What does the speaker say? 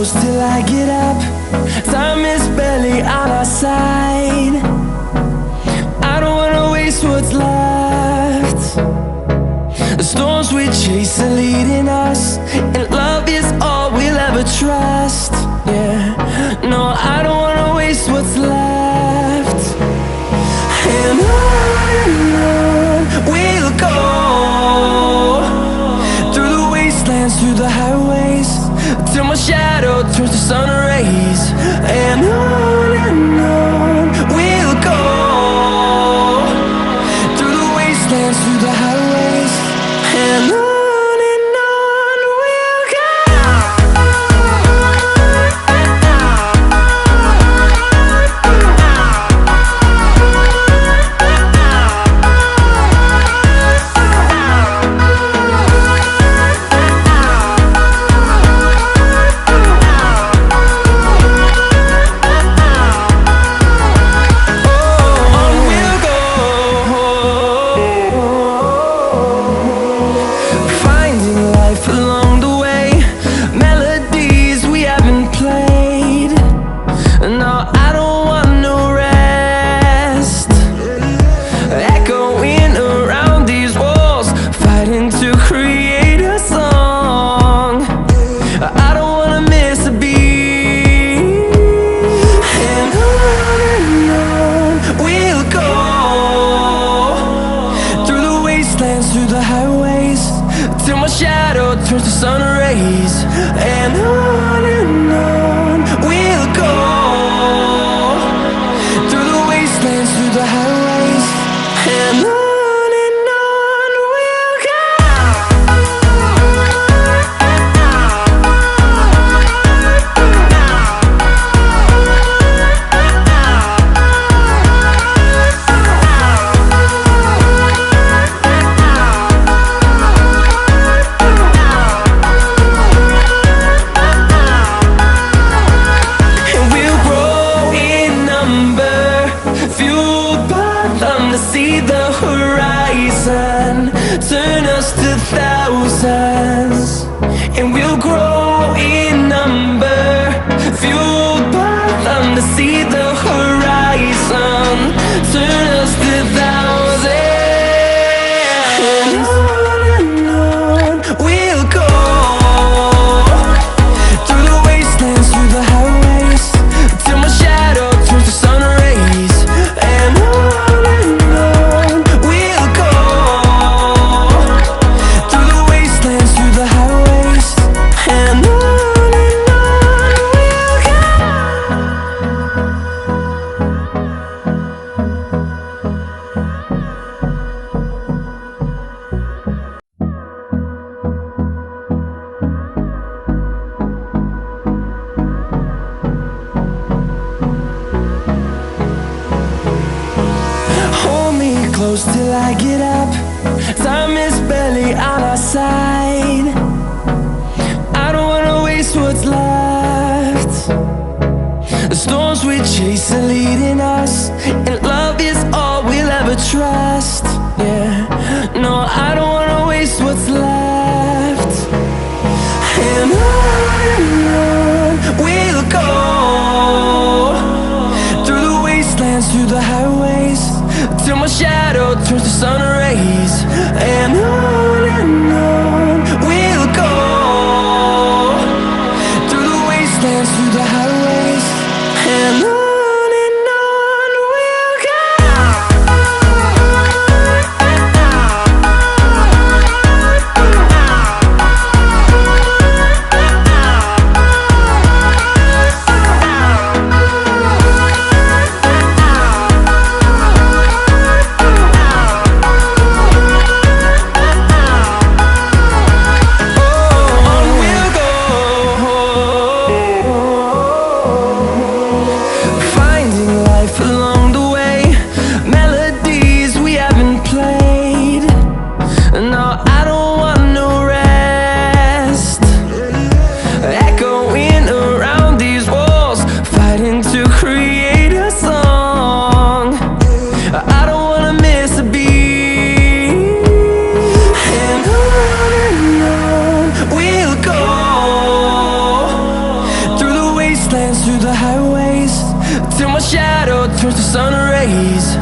close till I get up. Time is barely on our side. I don't wanna waste what's left. The storms we chase are leading us, and love is all we'll ever trust. Yeah, no, I don't wanna waste what's left. And on we'll go, through the wastelands, through the highways, till my shadow turns to sun rays. And on we'll go, through the wastelands, through the highways, and on we'll go. Through the highways, till my shadow turns to sun rays. And on we'll go, through the wastelands, through the highways, and on we'll go. See the horizon turn us to thousands, and we'll grow in number, fueled by them. To see the horizon turn us to thousands, and on we'll go, through the wastelands, through the highways, till my shadow turns to sun rays. And close till I get up. Time is barely on our side. I don't wanna waste what's left. The storms we chase are leading us, and love is all we'll ever trust. Yeah, no, I don't wanna waste what's left. And on we'll go, through the wastelands, through the highways, till my shadow turns to sun rays. And on we'll go, through the wastelands, through the highways, and on we'll go. through the highways till my shadow turns to sun rays.